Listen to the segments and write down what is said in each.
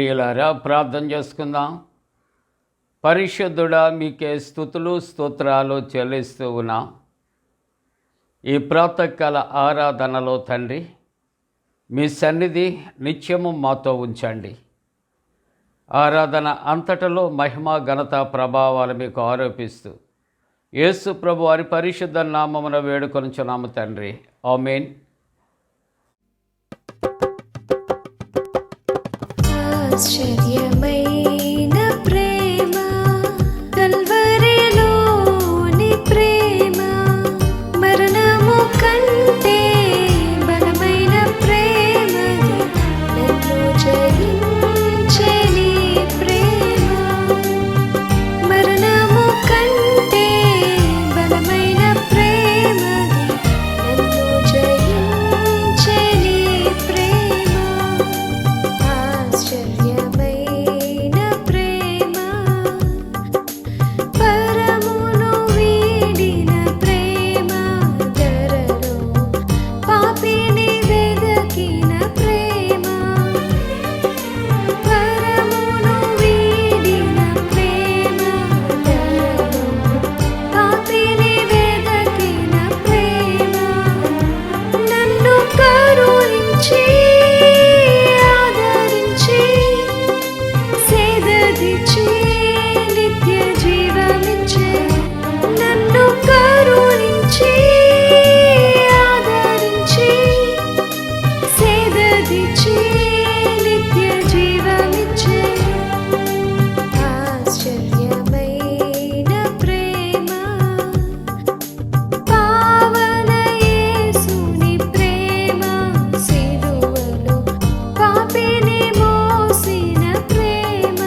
ప్రియులారా, ప్రార్థన చేసుకుందాం. పరిశుద్ధుడా, మీకే స్తుతులు స్తోత్రాలు చెల్లిస్తూ ఉన్నాం. ఈ ప్రాతకాల ఆరాధనలో తండ్రి, మీ సన్నిధి నిత్యము మాతో ఉంచండి. ఆరాధన అంతటలో మహిమ ఘనత ప్రభావాలు మీకు ఆరోపిస్తూ యేసు ప్రభు వారి పరిశుద్ధ నామమున వేడుకొనుచున్నాము తండ్రి. ఆమేన్. ఆశ్చర్యమైన ప్రేమ, కల్వరిలోని ప్రేమ, మరణము కంటే బలమైన ప్రేమది, నన్ను జయించే నీ ప్రేమ. మరణము కంటే బలమైన ప్రేమది, నన్ను జయించే నీ ప్రేమ. ఆశ్చర్యమైన ప్రేమ, పరమును వీడిన ప్రేమ, ధరలో పాపిని వెదకిన ప్రేమ. పరమును వీడిన ప్రేమ, ధరలో పాపిని వెదకిన ప్రేమ. నన్ను కరుణించి ఆదరించి సేదదీచి నిత్య జీవమిచ్చే. నన్ను కరుణించి ఆదరించి సేదదీచి నిత్య జీవమిచ్చే. ఆశ్చర్యమైన ప్రేమ, పావన యేసుని ప్రేమ, సిలువలో పాపిని మోసిన ప్రేమ.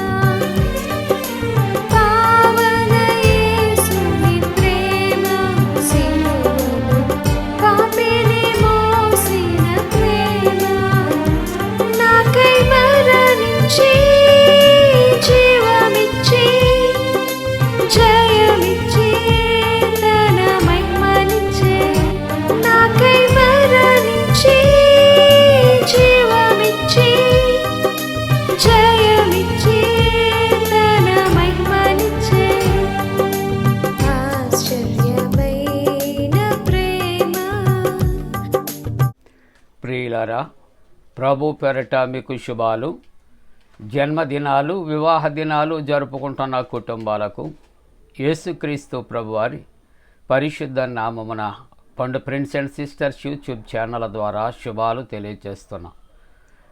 పావన యేసుని ప్రేమ, సిలువలో పాపిని మోసిన ప్రేమ. నాకై మరణించి జీవమిచ్చి జయమిచ్చి తన మహిమనిచ్చే. నాకై మరణించి జీవమిచ్చి జయమిచ్చి తన మహిమనిచ్చే. ఆశ్చర్యమైన ప్రేమ. ప్రియులారా, ప్రభు పేరట మీకు శుభాలు. జన్మదినాలు, వివాహ దినాలు జరుపుకుంటున్న కుటుంబాలకు యేసుక్రీస్తు ప్రభువారి పరిశుద్ధ నామమున పండు friends and sisters YouTube channel ద్వారా శుభాలు తెలియజేస్తున్నాం.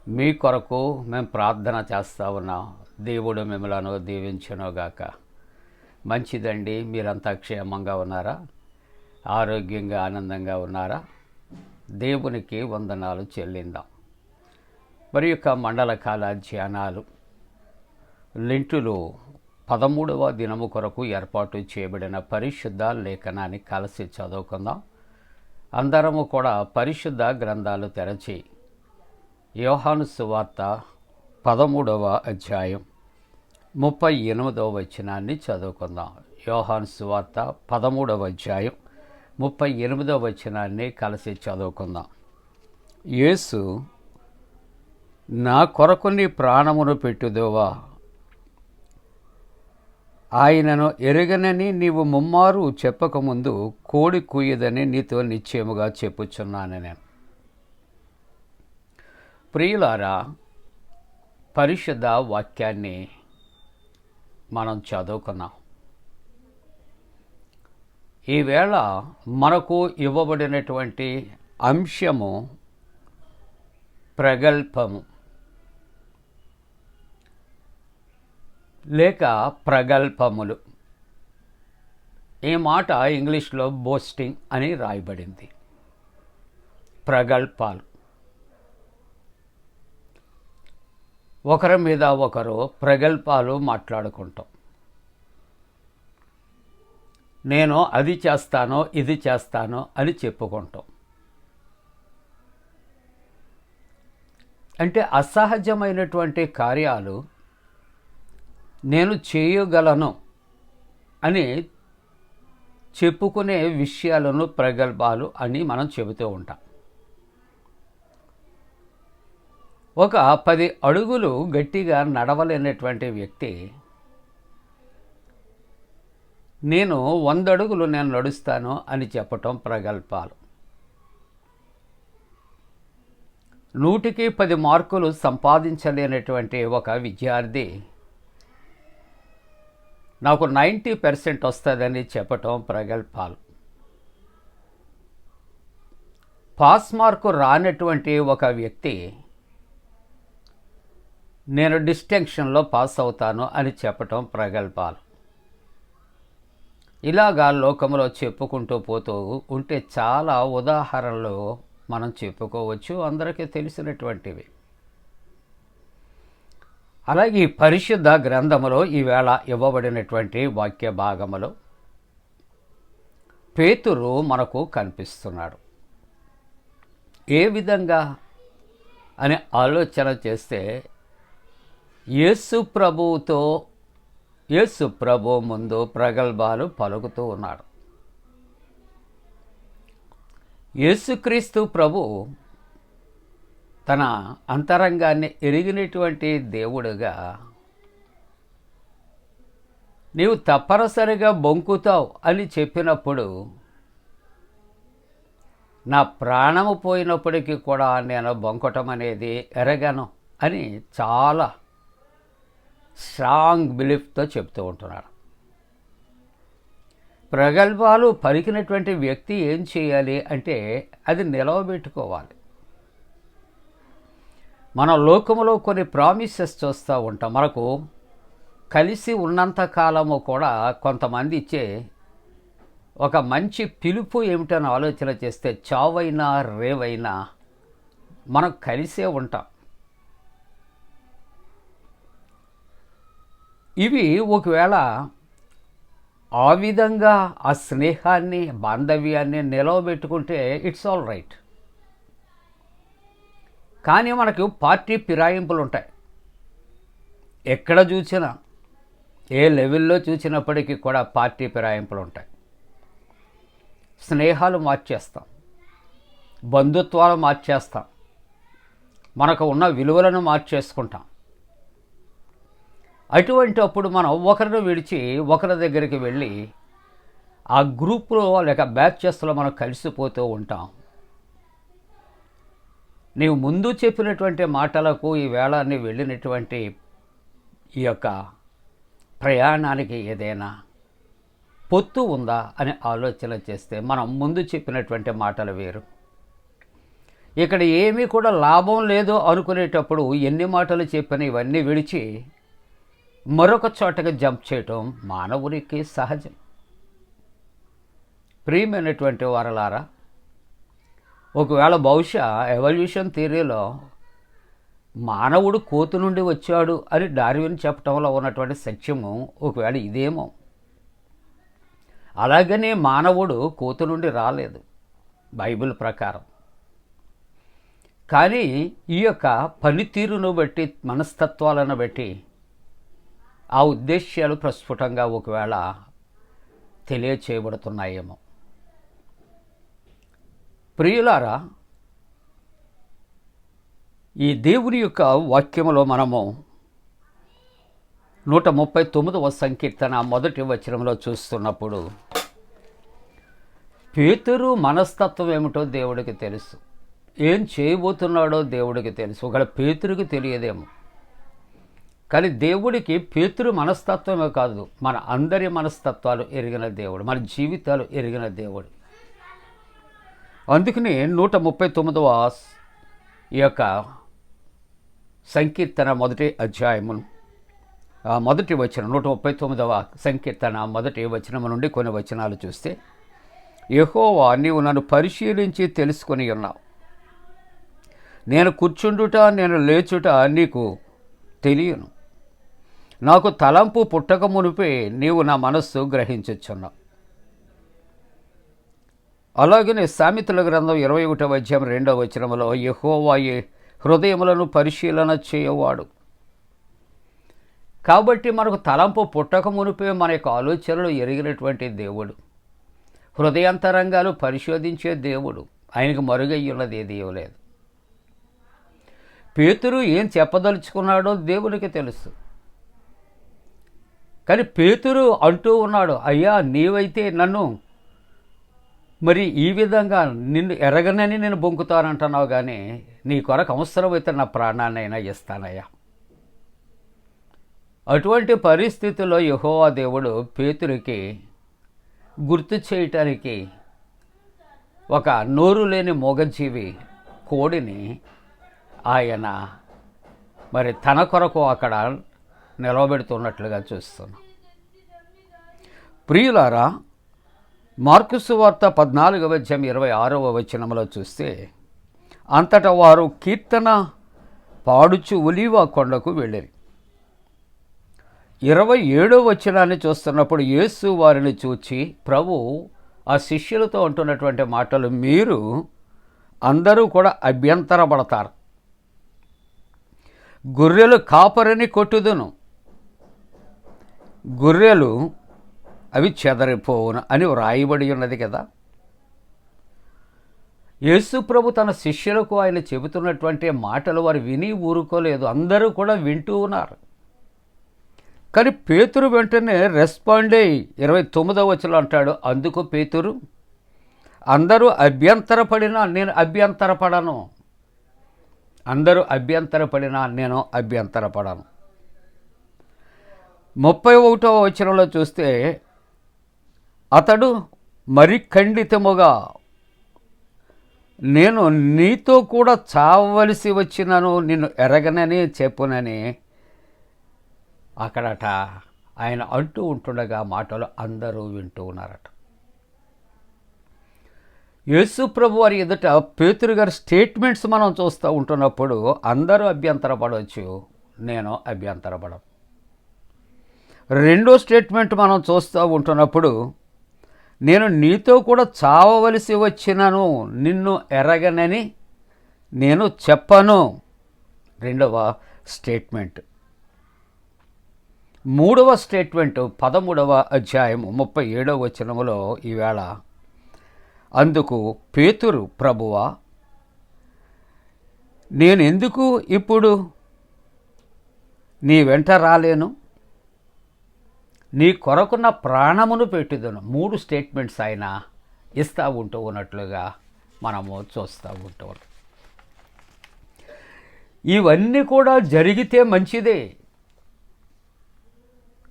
మీ కొరకు మేము ప్రార్థన చేస్తూ ఉన్నాం. దేవుడు మిమ్మలను దీవించునుగాక. మంచిదండి. మీరంతా క్షేమంగా ఉన్నారా? ఆరోగ్యంగా ఆనందంగా ఉన్నారా? దేవునికి వందనాలు చెల్లిందాం. మరి యొక్క మండలకాల ధ్యానాలు లెంటులో 13వ దినము కొరకు ఏర్పాటు చేయబడిన పరిశుద్ధ లేఖనాన్ని కలిసి చదువుకుందాం. అందరము కూడా పరిశుద్ధ గ్రంథాలు తెరచి యోహాను సువార్త 13వ అధ్యాయం 38వ వచనాన్ని చదువుకుందాం. యోహాను సువార్త 13వ అధ్యాయం 38వ వచనాన్ని కలిసి చదువుకుందాం. యేసు, నా కొరకు నీ ప్రాణమును పెట్టుదోవా? ఆయనను ఎరుగనని నీవు ముమ్మారు చెప్పకముందు కోడి కూయదని నీతో నిశ్చయముగా చెప్పుచున్నాను నేను. ప్రియులారా, పరిశుద్ధ వాక్యాన్ని మనం చదువుకున్నాం. ఈవేళ మనకు ఇవ్వబడినటువంటి అంశము ప్రగల్భము లేక ప్రగల్భములు. ఈ మాట ఇంగ్లీష్లో బోస్టింగ్ అని రాయబడింది. ప్రగల్భాలు. ఒకరి మీద ఒకరు ప్రగల్భాలు మాట్లాడుకుంటాం. నేను అది చేస్తానో ఇది చేస్తానో అని చెప్పుకుంటాం. అంటే అసహజమైనటువంటి కార్యాలు నేను చేయగలను అని చెప్పుకునే విషయాలను ప్రగల్భాలు అని మనం చెబుతూ ఉంటాం. ఒక 10 అడుగులు గట్టిగా నడవలేనటువంటి వ్యక్తి నేను 100 అడుగులు నేను నడుస్తాను అని చెప్పటం ప్రగల్భాలు. 100కి 10 మార్కులు సంపాదించలేనటువంటి ఒక విద్యార్థి నాకు 90% వస్తుందని చెప్పటం ప్రగల్భాలు. పాస్ మార్కు రానటువంటి ఒక వ్యక్తి నేను డిస్టింక్షన్లో పాస్ అవుతాను అని చెప్పటం ప్రగల్భాలు. ఇలాగా లోకంలో చెప్పుకుంటూ పోతూ ఉంటే చాలా ఉదాహరణలు మనం చెప్పుకోవచ్చు, అందరికీ తెలిసినటువంటివి. అలాగే ఈ పరిశుద్ధ గ్రంథములో ఈవేళ ఇవ్వబడినటువంటి వాక్య భాగములో పేతురు మనకు కనిపిస్తున్నాడు. ఏ విధంగా అని ఆలోచన చేస్తే యేసు ప్రభు ముందు ప్రగల్భాలు పలుకుతూ ఉన్నాడు. యేసుక్రీస్తు ప్రభు తన అంతరంగాన్ని ఎరిగినటువంటి దేవుడుగా నీవు తప్పనిసరిగా బొంకుతావు అని చెప్పినప్పుడు నా ప్రాణము పోయినప్పటికీ కూడా నేను బొంకటం అనేది ఎరగను అని చాలా స్ట్రాంగ్ బిలీఫ్తో చెప్తూ ఉంటున్నాడు. ప్రగల్భాలు పలికినటువంటి వ్యక్తి ఏం చేయాలి అంటే అది నిలవబెట్టుకోవాలి. మన లోకంలో కొన్ని ప్రామిసెస్ చూస్తూ ఉంటాం. మనకు కలిసి ఉన్నంత కాలము కూడా కొంతమంది ఇచ్చే ఒక మంచి పిలుపు ఏమిటని ఆలోచన చేస్తే చావైనా రేవైనా మనం కలిసే ఉంటాం. ఇవి ఒకవేళ ఆ విధంగా ఆ స్నేహాన్ని బాంధవ్యాన్ని నిలవబెట్టుకుంటే ఇట్స్ ఆల్ రైట్. కానీ మనకు పార్టీ ఫిరాయింపులు ఉంటాయి. ఎక్కడ చూసినా ఏ లెవెల్లో చూసినప్పటికీ కూడా పార్టీ ఫిరాయింపులు ఉంటాయి. స్నేహాలు మార్చేస్తాం, బంధుత్వాలు మార్చేస్తాం, మనకు ఉన్న విలువలను మార్చేసుకుంటాం. అటువంటి అప్పుడు మనం ఒకరిని విడిచి ఒకరి దగ్గరికి వెళ్ళి ఆ గ్రూప్లో లేక బ్యాచెస్లో మనం కలిసిపోతూ ఉంటాం. నీవు ముందు చెప్పినటువంటి మాటలకు ఈవేళ నీవు వెళ్ళినటువంటి ఈ యొక్క ప్రయాణానికి ఏదైనా పొత్తు ఉందా అని ఆలోచన చేస్తే మనం ముందు చెప్పినటువంటి మాటలు వేరు. ఇక్కడ ఏమీ కూడా లాభం లేదు అనుకునేటప్పుడు ఎన్ని మాటలు చెప్పిన ఇవన్నీ విడిచి మరొక చోటకి జంప్ చేయటం మానవునికి సహజం. ప్రియమైనటువంటి వారలారా, ఒకవేళ బహుశా ఎవల్యూషన్ థియరీలో మానవుడు కోతు నుండి వచ్చాడు అని డార్విన్ చెప్పటంలో ఉన్నటువంటి సత్యము ఒకవేళ ఇదేమో. అలాగనే మానవుడు కోతు నుండి రాలేదు బైబిల్ ప్రకారం. కానీ ఈ యొక్క పనితీరును బట్టి, మనస్తత్వాలను బట్టి ఆ ఉద్దేశ్యాలు ప్రస్ఫుటంగా ఒకవేళ తెలియచేయబడుతున్నాయేమో. ప్రియులారా, ఈ దేవుని యొక్క వాక్యములో మనము 139వ సంకీర్తన 1వ వచనంలో చూస్తున్నప్పుడు పేతురు మనస్తత్వం ఏమిటో దేవుడికి తెలుసు, ఏం చేయబోతున్నాడో దేవుడికి తెలుసు. ఒకవేళ పేతురుకి తెలియదేమో, కానీ దేవుడికి పేతురు మనస్తత్వమే కాదు, మన అందరి మనస్తత్వాలు ఎరిగిన దేవుడు, మన జీవితాలు ఎరిగిన దేవుడు. అందుకని 139వ ఈ యొక్క సంకీర్తన 1వ అధ్యాయము 1వ వచనం, 139వ సంకీర్తన 1వ వచనం నుండి కొన్ని వచనాలు చూస్తే, యెహోవా నీవు నన్ను పరిశీలించి తెలుసుకొని ఉన్నావు, నేను కూర్చుండుట నేను లేచుట నీకు తెలియను, నాకు తలంపు పుట్టక మునిపే నీవు నా మనస్సు గ్రహించుచున్నావు. అలాగనే సామెతల గ్రంథం 21వ అధ్యాయం 2వ వచనములో యెహోవా హృదయములను పరిశీలన చేయవాడు. కాబట్టి మనకు తలంపు పుట్టక మునిపే మన యొక్క ఆలోచనలు ఎరిగినటువంటి దేవుడు, హృదయాంతరంగాలు పరిశోధించే దేవుడు, ఆయనకు మరుగై ఉన్నది ఏదీ లేదు. పేతురు ఏం చెప్పదలుచుకున్నాడో దేవునికి తెలుసు. కానీ పేతురు అంటూ ఉన్నాడు, అయ్యా నీవైతే నన్ను మరి ఈ విధంగా నిన్ను ఎరగనని నేను బొంకుతానంటున్నావు, కానీ నీ కొరకు అవసరమైతే నా ప్రాణాన్నైనా ఇస్తానయ్యా. అటువంటి పరిస్థితుల్లో యెహోవా దేవుడు పేతురికి గుర్తు చేయటానికి ఒక నోరు లేని మూగజీవి కోడిని ఆయన మరి తన కొరకు అక్కడ నిలవబెడుతున్నట్లుగా చూస్తున్నాం. ప్రియులారా, మార్కు సువార్త 14:26 చూస్తే, అంతటా వారు కీర్తన పాడుచు ఒలీవ కొండకు వెళ్ళిరి. 27 చూస్తున్నప్పుడు యేసు వారిని చూచి ప్రభు ఆ శిష్యులతో అంటున్నటువంటి మాటలు, మీరు అందరూ కూడా అభ్యంతరపడతారు, గొర్రెలు కాపరిని కొట్టుదును, గొర్రెలు అవి చెదరిపోవును అని వ్రాయబడి ఉన్నది కదా. యేసు ప్రభు తన శిష్యులకు ఆయన చెబుతున్నటువంటి మాటలు వారు విని ఊరుకోలేదు, అందరూ కూడా వింటూ ఉన్నారు. కానీ పేతురు వెంటనే రెస్పాండ్ అయ్యి 29 అంటాడు, అందుకు పేతురు, అందరూ అభ్యంతరపడినా నేను అభ్యంతరపడను, అందరూ అభ్యంతరపడినా నేను అభ్యంతరపడను. 31 చూస్తే, అతడు మరి ఖండితముగా నేను నీతో కూడా చావవలసి వచ్చినను నిన్ను ఎరగనని చెప్పునని అక్కడట ఆయన అంటూ ఉంటుండగా మాటలు అందరూ వింటూ ఉన్నారట. యేసు ప్రభు వారి ఎదుట పేతురు గారి స్టేట్మెంట్స్ మనం చూస్తూ ఉంటున్నప్పుడు అందరూ అభ్యంతరపడవచ్చు, నేను అభ్యంతరపడను. రెండో స్టేట్మెంట్ మనం చూస్తూ ఉంటున్నప్పుడు, నేను నీతో కూడా చావవలసి వచ్చినను నిన్ను ఎరగనని నేను చెప్పను, రెండవ స్టేట్మెంట్. మూడవ స్టేట్మెంట్ 13:37 ఈవేళ, అందుకు పేతురు, ప్రభువా నేను ఎందుకు ఇప్పుడు నీ వెంట రాలేను, నీ కొరకున్న ప్రాణమును పెట్టుదును. 3 స్టేట్మెంట్స్ ఆయన ఇస్తూ ఉంటూ ఉన్నట్లుగా మనము చూస్తూ ఉంటాం. ఇవన్నీ కూడా జరిగితే మంచిదే,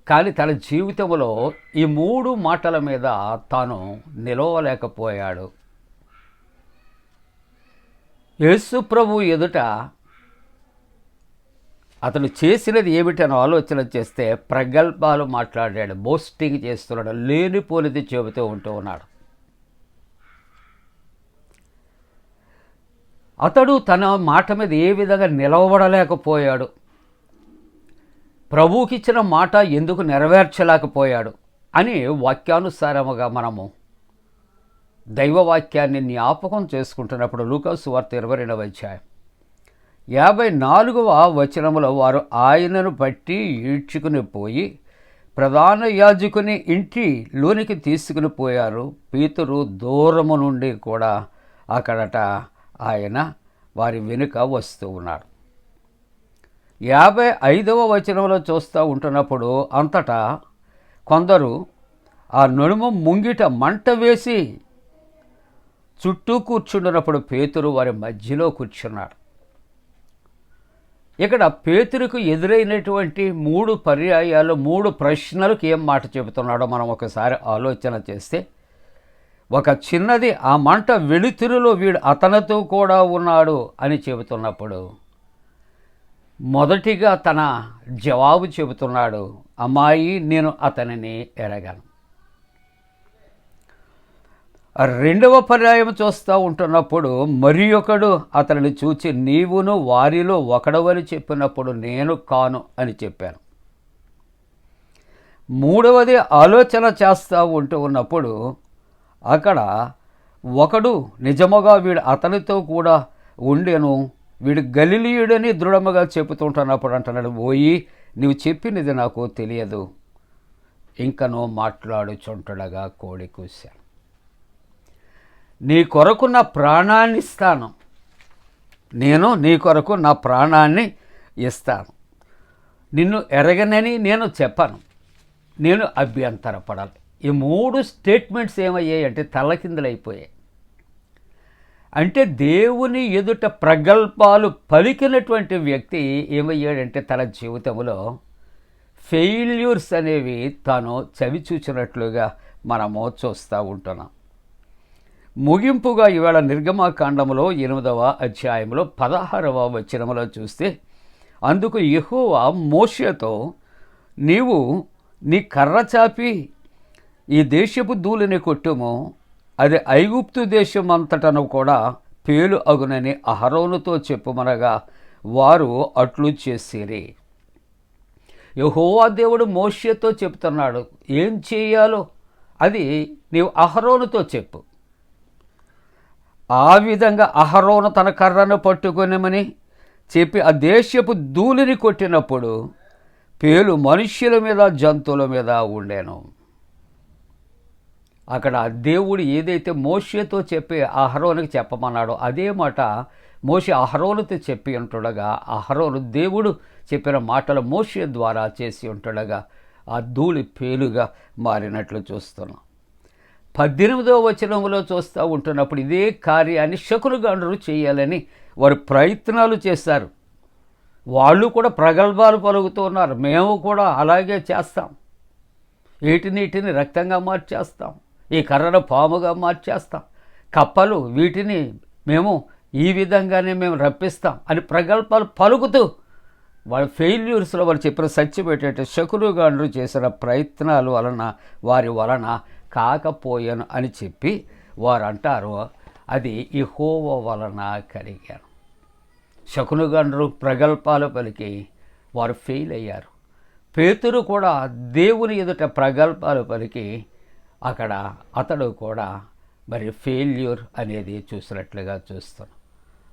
కానీ తన జీవితంలో ఈ 3 మాటల మీద తాను నిలవలేకపోయాడు. యేసు ప్రభు ఎదుట అతను చేసినది ఏమిటని ఆలోచన చేస్తే ప్రగల్భాలు మాట్లాడాడు, బోస్టింగ్ చేస్తున్నాడు, లేనిపోనిది చెబుతూ ఉంటూ ఉన్నాడు. అతడు తన మాట మీద ఏ విధంగా నిలవబడలేకపోయాడు, ప్రభువుకిచ్చిన మాట ఎందుకు నెరవేర్చలేకపోయాడు అని వాక్యానుసారముగా మనము దైవవాక్యాన్ని జ్ఞాపకం చేసుకుంటున్నప్పుడు లూకా సువార్త 22:54 వారు ఆయనను పట్టి ఈడ్చుకుని పోయి ప్రధాన యాజకుని ఇంటిలోనికి తీసుకుని పోయారు. పేతురు దూరము నుండి కూడా అక్కడట ఆయన వారి వెనుక వస్తూ ఉన్నాడు. 55 చూస్తూ ఉంటున్నప్పుడు, అంతటా కొందరు ఆ నడుము ముంగిట మంట వేసి చుట్టూ కూర్చుంటున్నప్పుడు పేతురు వారి మధ్యలో కూర్చున్నాడు. ఇక్కడ పేతురుకు ఎదురైనటువంటి 3 పర్యాయాలు, 3 ప్రశ్నలకు ఏం మాట చెబుతున్నాడో మనం ఒకసారి ఆలోచన చేస్తే, ఒక చిన్నది, ఆ మంట వెలుతురులో వీడు అతనితో కూడా ఉన్నాడు అని చెబుతున్నప్పుడు, మొదటిగా తన జవాబు చెబుతున్నాడు, అమ్మాయి నేను అతనిని ఎరగను. రెండవ పర్యాయం చూస్తూ ఉంటున్నప్పుడు మరి ఒకడు అతనిని చూచి నీవును వారిలో ఒకడవని చెప్పినప్పుడు నేను కాను అని చెప్పాను. మూడవది ఆలోచన చేస్తూ ఉంటూ ఉన్నప్పుడు అక్కడ ఒకడు నిజముగా వీడు అతనితో కూడా ఉండెను, వీడు గలిలీయుడని దృఢముగా చెబుతుంటున్నప్పుడు అంటున్నాడు, పోయి నీవు చెప్పినది నాకు తెలియదు, ఇంకనూ మాట్లాడుచుంటుండగా కోడి కూశాను. నీ కొరకు నా ప్రాణాన్ని ఇస్తాను, నేను నీ కొరకు నా ప్రాణాన్ని ఇస్తాను. నిన్ను ఎరగనని నేను చెప్పను, నేను అభ్యంతరపడాలి. ఈ 3 స్టేట్మెంట్స్ ఏమయ్యాయి అంటే తల్లకిందులైపోయాయి. అంటే దేవుని ఎదుట ప్రగల్భాలు పలికినటువంటి వ్యక్తి ఏమయ్యాడంటే తన జీవితంలో ఫెయిల్యూర్స్ అనేవి తాను చవిచూచినట్లుగా మనము చూస్తూ ఉంటున్నాం. ముగింపుగా ఇవాళ నిర్గమకాండములో 8వ అధ్యాయంలో 16వ వచనములో చూస్తే, అందుకు యెహోవా మోషేతో, నీవు నీ కర్ర చాపి ఈ దేశపు ధూళిని కొట్టుము, అది ఐగుప్తు దేశం అంతటను కూడా పేలు అగునని అహరోనుతో చెప్పుమనగా వారు అట్లు చేసిరి. యెహోవా దేవుడు మోషేతో చెప్తున్నాడు, ఏం చేయాలో అది నీవు అహరోనుతో చెప్పు. ఆ విధంగా అహరోను తన కర్రను పట్టుకొనిమని చెప్పి ఆ దేశపు ధూళిని కొట్టినప్పుడు పేలు మనుష్యుల మీద జంతువుల మీద ఉండేను. అక్కడ దేవుడు ఏదైతే మోషేతో చెప్పి అహరోనుకి చెప్పమన్నాడో అదే మాట మోషే అహరోనుతో చెప్పి ఉంటుండగా, అహరోను దేవుడు చెప్పిన మాటలు మోషే ద్వారా చేసి ఉంటుండగా ఆ ధూళి పేలుగా మారినట్లు చూస్తున్నాం. 18వ వచనంలో చూస్తూ ఉంటున్నప్పుడు ఇదే కార్యాన్ని శకునగాండ్రు చేయాలని వారు ప్రయత్నాలు చేశారు. వాళ్ళు కూడా ప్రగల్భాలు పలుకుతూ ఉన్నారు, మేము కూడా అలాగే చేస్తాం, నీటిని రక్తంగా మార్చేస్తాం, ఈ కర్రను పాముగా మార్చేస్తాం, కప్పలు వీటిని మేము ఈ విధంగానే మేము రప్పిస్తాం అని ప్రగల్భాలు పలుకుతూ వాళ్ళ ఫెయిల్యూర్స్లో వాళ్ళు చెప్పిన సత్యం ఏంటంటే శకునగాండ్రు చేసిన ప్రయత్నాల వలన వారి వలన కాకపోయాను అని చెప్పి వారు అంటారు, అది యెహోవా వలన కలిగాను. శకునగాండ్రు ప్రగల్భాలు పలికి వారు ఫెయిల్ అయ్యారు. పేతురు కూడా దేవుని ఎదుట ప్రగల్భాలు పలికి అక్కడ అతడు కూడా మరి ఫెయిల్యూర్ అనేది చూసినట్లుగా చూస్తున్నాం.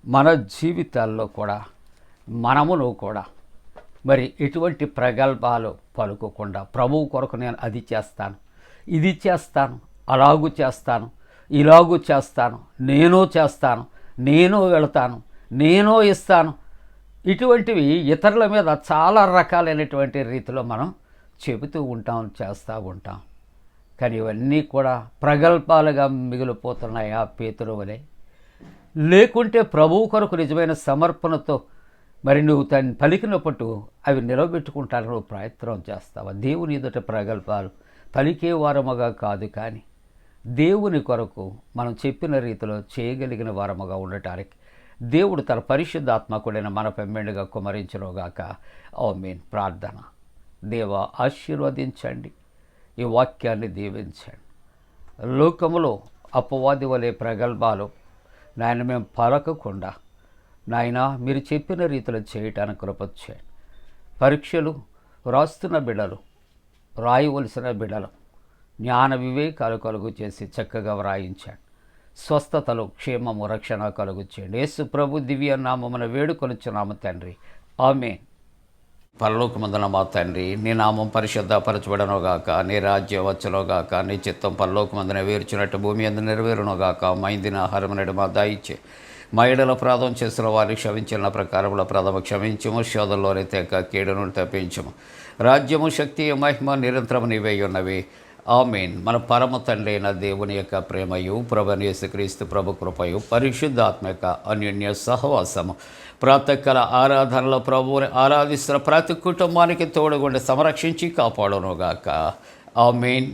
మన జీవితాల్లో కూడా మనమును కూడా మరి ఎటువంటి ప్రగల్భాలు పలుకోకుండా ప్రభువు కొరకు నేను అది చేస్తాను, ఇది చేస్తాను, అలాగూ చేస్తాను, ఇలాగూ చేస్తాను, నేను చేస్తాను, నేను వెళతాను, నేను ఇస్తాను, ఇటువంటివి ఇతరుల మీద చాలా రకాలైనటువంటి రీతిలో మనం చెబుతూ ఉంటాం, చేస్తూ ఉంటాం. కానీ ఇవన్నీ కూడా ప్రగల్భాలుగా మిగిలిపోతున్నాయా పేతురు వలె? లేకుంటే ప్రభువు కొరకు నిజమైన సమర్పణతో మరి నువ్వు తను పలికినప్పుడు అవి నిలబెట్టుకుంటాను నువ్వు ప్రయత్నం చేస్తావా? దేవుని ఎదుట ప్రగల్భాలు పలికే వారముగా కాదు, కానీ దేవుని కొరకు మనం చెప్పిన రీతిలో చేయగలిగిన వారముగా ఉండటానికి దేవుడు తన పరిశుద్ధాత్మకుడైన మన పెమ్మెండుగా కుమరించునుగాక. ఆమేన్. ప్రార్థన. దేవా, ఆశీర్వదించండి, ఈ వాక్యాన్ని దీవించండి. లోకములో అపవాది వలె ప్రగల్భాలు నాయన మేము పలకకుండా నాయన మీరు చెప్పిన రీతిలో చేయటానికి కృప చేయండి. పరీక్షలు రాస్తున్న బిడ్డలు, రాయవలసిన బిడ్డలు జ్ఞాన వివేకాలు కలుగు చేసి చక్కగా వ్రాయించండి. స్వస్థతలు, క్షేమము, రక్షణ కలుగు చేయండి. యేసు ప్రభు దివ్య నామమున వేడుకొనుచున్నాము తండ్రి. ఆమేన్. పరలోకమందున మా తండ్రి, నీ నామం పరిశుద్ధపరచబడనుగాక, నీ రాజ్యం వచ్చునుగాక, నీ చిత్తం పరలోకమందున వేర్చినట్టు భూమి అందు నెరవేరునుగాక. మా ఇందిన ఆహారం నేడు మా దయచే, మా ఎడల అపరాధం చేసిన వారికి క్షమించిన ప్రకారముల అపరాధము క్షమించము, శోధంలోనే తెక కీడు నుండి తప్పించము. రాజ్యము, శక్తి, మహిమ నిరంతరము నీవే ఉన్నవి. ఆమేన్. మన పరమ తండ్రి అయిన దేవుని యొక్క ప్రేమయు, ప్రభువైన యేసుక్రీస్తు ప్రభు కృపయు, పరిశుద్ధాత్మక అన్యోన్య సహవాసము ప్రాతకాల ఆరాధనలో ప్రభువుని ఆరాధిస్తున్న ప్రతి కుటుంబానికి తోడుగుండి సంరక్షించి కాపాడునుగాక. ఆమేన్.